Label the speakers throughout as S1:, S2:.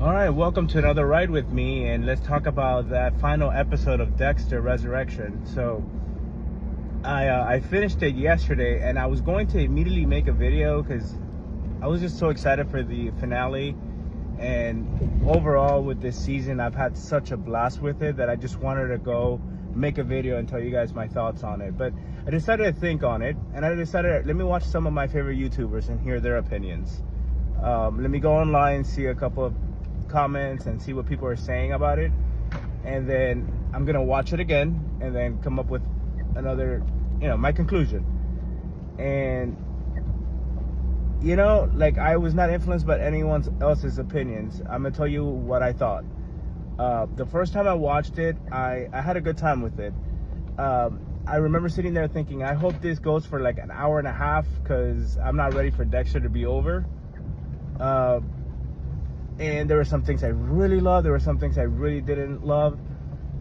S1: All right, welcome to another ride with me, and let's talk about that final episode of Dexter Resurrection. So, I finished it yesterday, and I was going to immediately make a video because I was just so excited for the finale. And overall, with this season, I've had such a blast with it that I just wanted to go make a video and tell you guys my thoughts on it. But I decided to think on it, and I decided, let me watch some of my favorite YouTubers and hear their opinions. Let me go online, see a couple of comments and see what people are saying about it, and then I'm gonna watch it again and then come up with another, my conclusion. And like, I was not influenced by anyone else's opinions. I'm gonna tell you what I thought. The first time I watched it, I had a good time with it. I remember sitting there thinking, I hope this goes for like an hour and a half, because I'm not ready for Dexter to be over. And there were some things I really loved. There were some things I really didn't love.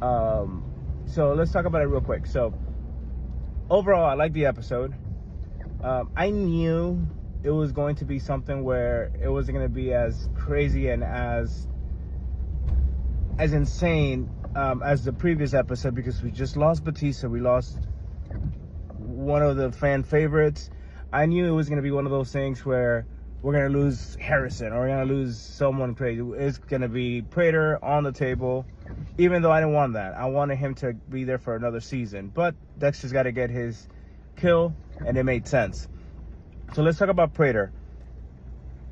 S1: So let's talk about it real quick. So overall, I liked the episode. I knew it was going to be something where it wasn't going to be as crazy and as insane as the previous episode, because we just lost Batista. We lost one of the fan favorites. I knew it was going to be one of those things where we're going to lose Harrison, or we're going to lose someone crazy. It's going to be Prater on the table, even though I didn't want that. I wanted him to be there for another season. But Dexter's got to get his kill, and it made sense. So let's talk about Prater.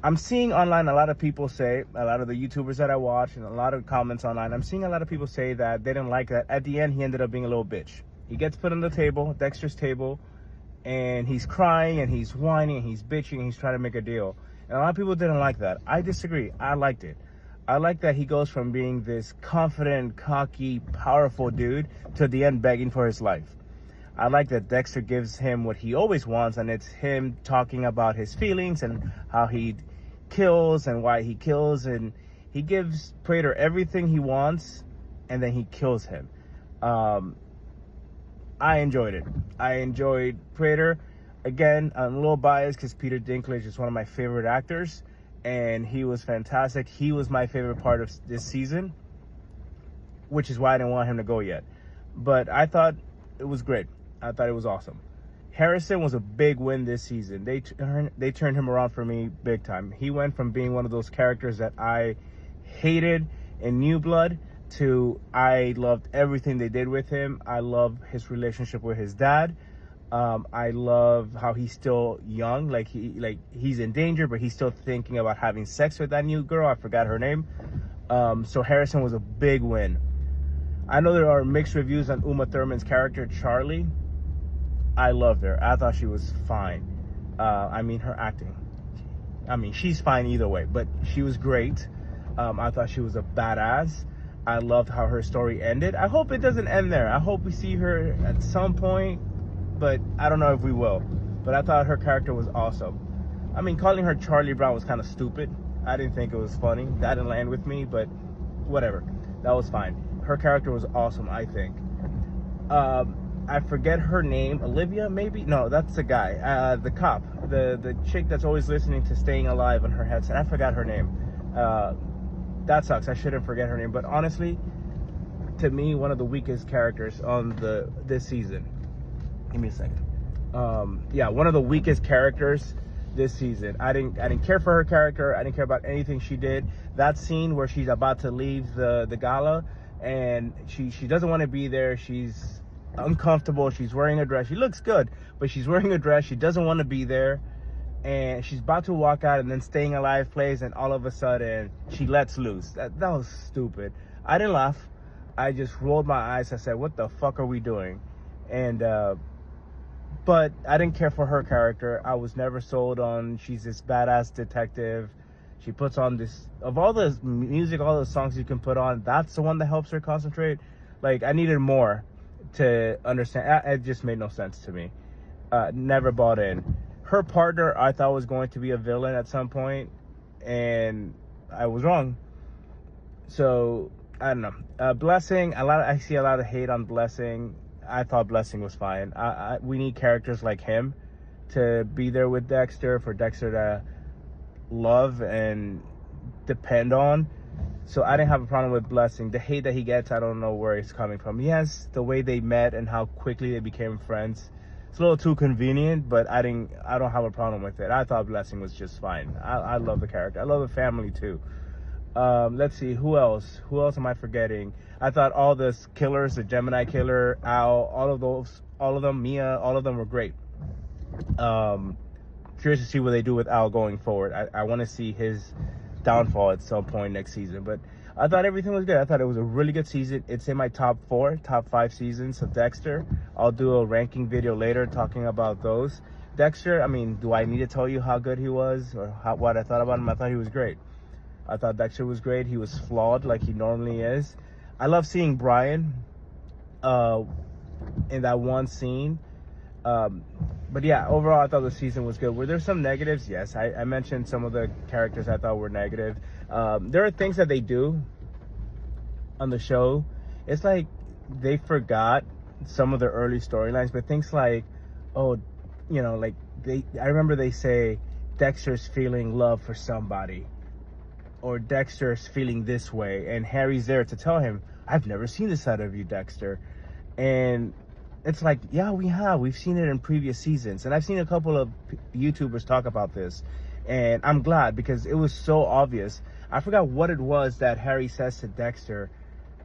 S1: I'm seeing online a lot of people say, a lot of the YouTubers that I watch, and a lot of comments online, I'm seeing a lot of people say that they didn't like that. At the end, he ended up being a little bitch. He gets put on the table, Dexter's table, and he's crying and he's whining and he's bitching and he's trying to make a deal. And a lot of people didn't like that. I disagree. I liked it. I like that he goes from being this confident, cocky, powerful dude to the end begging for his life. I like that Dexter gives him what he always wants, and it's him talking about his feelings and how he kills and why he kills, and he gives Prater everything he wants, and then he kills him. I enjoyed it. I enjoyed Prater. Again, I'm a little biased because Peter Dinklage is one of my favorite actors, and he was fantastic. He was my favorite part of this season, which is why I didn't want him to go yet. But I thought it was great. I thought it was awesome. Harrison was a big win this season. They turned him around for me big time. He went from being one of those characters that I hated in New Blood to I loved everything they did with him. I love his relationship with his dad. I love how he's still young, like he's in danger, but he's still thinking about having sex with that new girl. I forgot her name. So Harrison was a big win. I know there are mixed reviews on Uma Thurman's character, Charlie. I loved her. I thought she was fine. Her acting. She's fine either way, but she was great. I thought she was a badass. I loved how her story ended. I hope it doesn't end there. I hope we see her at some point, but I don't know if we will. But I thought her character was awesome. Calling her Charlie Brown was kind of stupid. I didn't think it was funny. That didn't land with me, but whatever. That was fine. Her character was awesome, I think. I forget her name. Olivia, maybe? No, that's the guy. The cop. The chick that's always listening to Staying Alive on her headset. I forgot her name. That sucks. I shouldn't forget her name. But honestly, to me, one of the weakest characters on this season. Give me a second. One of the weakest characters this season. I didn't care for her character. I didn't care about anything she did. That scene where she's about to leave the gala, and she doesn't want to be there. She's uncomfortable. She's wearing a dress. She looks good, but she's wearing a dress. She doesn't want to be there. And she's about to walk out, and then Staying Alive plays, and all of a sudden she lets loose. That was stupid. I didn't laugh. I just rolled my eyes. I said, what the fuck are we doing? And but I didn't care for her character. I was never sold on she's this badass detective. She puts on this, of all the music, all the songs you can put on, that's the one that helps her concentrate. Like, I needed more to understand. It just made no sense to me. Never bought in. Her partner, I thought, was going to be a villain at some point, and I was wrong. So I don't know. Blessing, I see a lot of hate on Blessing. I thought Blessing was fine. We need characters like him to be there with Dexter, for Dexter to love and depend on. So I didn't have a problem with Blessing. The hate that he gets, I don't know where it's coming from. Yes, the way they met and how quickly they became friends, it's a little too convenient, but I don't have a problem with it. I thought Blessing was just fine. I love the character. I love the family too. Let's see, who else am I forgetting? I thought all the killers, the Gemini killer, Al, all of them, Mia, all of them were great. Curious to see what they do with Al going forward. I want to see his downfall at some point next season, but I thought everything was good. I thought it was a really good season. It's in my top 5 seasons of Dexter. I'll do a ranking video later talking about those. Dexter, I mean, do I need to tell you how good he was or what I thought about him? I thought he was great. I thought Dexter was great. He was flawed like he normally is. I love seeing Brian in that one scene. But yeah, overall, I thought the season was good. Were there some negatives? Yes. I mentioned some of the characters I thought were negative. There are things that they do on the show. It's like they forgot some of the early storylines, but things like, oh, you know, like I remember they say Dexter's feeling love for somebody, or Dexter's feeling this way, and Harry's there to tell him, I've never seen this side of you, Dexter. And it's like, yeah, we've seen it in previous seasons, and I've seen a couple of YouTubers talk about this, and I'm glad, because it was so obvious. I forgot what it was that Harry says to Dexter,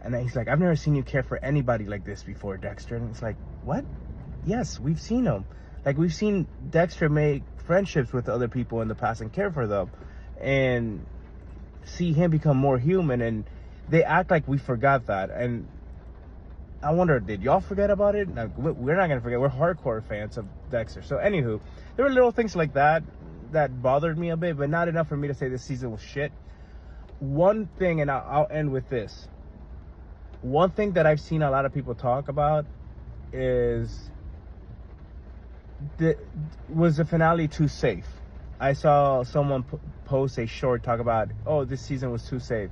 S1: and then he's like, I've never seen you care for anybody like this before, Dexter. And it's like, what? Yes, we've seen them. Like, we've seen Dexter make friendships with other people in the past and care for them, and see him become more human, and they act like we forgot that. And I wonder, did y'all forget about it? Now, we're not gonna forget. We're hardcore fans of Dexter. So anywho, there were little things like that that bothered me a bit, but not enough for me to say this season was shit. One thing, and I'll end with this. One thing that I've seen a lot of people talk about is, was the finale too safe? I saw someone post a short talk about, oh, this season was too safe.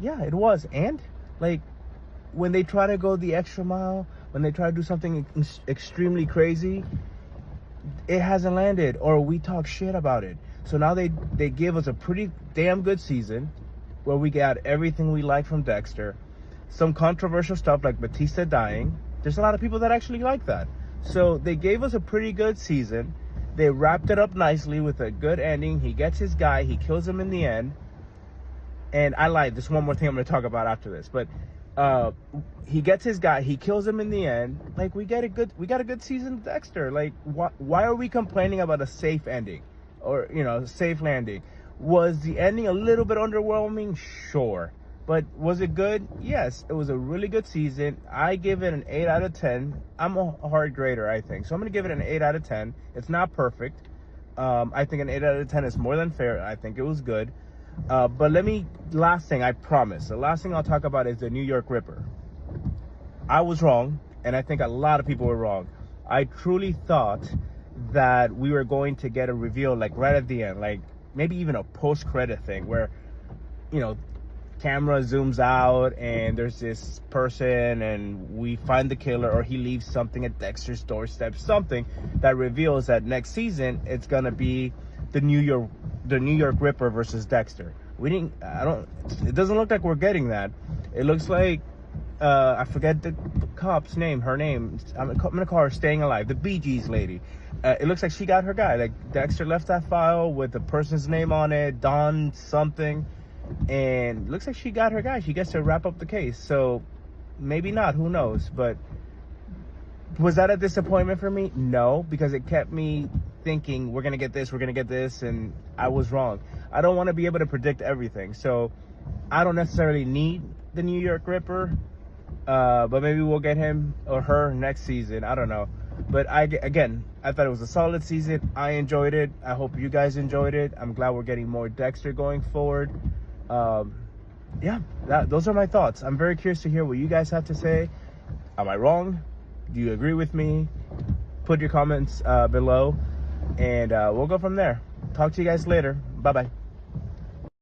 S1: Yeah, it was. And like, when they try to go the extra mile, when they try to do something extremely crazy, it hasn't landed, or we talk shit about it. So now they give us a pretty damn good season where we got everything we like from Dexter. Some controversial stuff like Batista dying. There's a lot of people that actually like that. So they gave us a pretty good season. They wrapped it up nicely with a good ending. He gets his guy. He kills him in the end. And I lied. There's one more thing I'm going to talk about after this. But he gets his guy. He kills him in the end. Like, we got a good season of Dexter. Like, why are we complaining about a safe ending, or, you know, safe landing? Was the ending a little bit underwhelming? Sure. But was it good? Yes, it was a really good season. I give it an 8 out of 10. I'm a hard grader, I think. So I'm going to give it an 8 out of 10. It's not perfect. I think an 8 out of 10 is more than fair. I think it was good. But last thing, I promise. The last thing I'll talk about is the New York Ripper. I was wrong, and I think a lot of people were wrong. I truly thought that we were going to get a reveal, like, right at the end. Like, maybe even a post-credit thing where, you know, camera zooms out and there's this person and we find the killer, or he leaves something at Dexter's doorstep, something that reveals that next season it's gonna be the New York Ripper versus Dexter. It doesn't look like we're getting that. It looks like I forget the cop's name, her name. I'm gonna call her Staying Alive, the Bee Gees lady. It looks like she got her guy. Like, Dexter left that file with the person's name on it, Don something. And looks like she got her guy. She gets to wrap up the case. So maybe not, who knows? But was that a disappointment for me? No, because it kept me thinking we're gonna get this, and I was wrong. I don't want to be able to predict everything, so I don't necessarily need the New York Ripper, but maybe we'll get him or her next season. I don't know. But I thought it was a solid season. I enjoyed it. I hope you guys enjoyed it. I'm glad we're getting more Dexter going forward. Yeah, those are my thoughts. I'm very curious to hear what you guys have to say. Am I wrong? Do you agree with me? Put your comments below, and we'll go from there. Talk to you guys later. Bye-bye.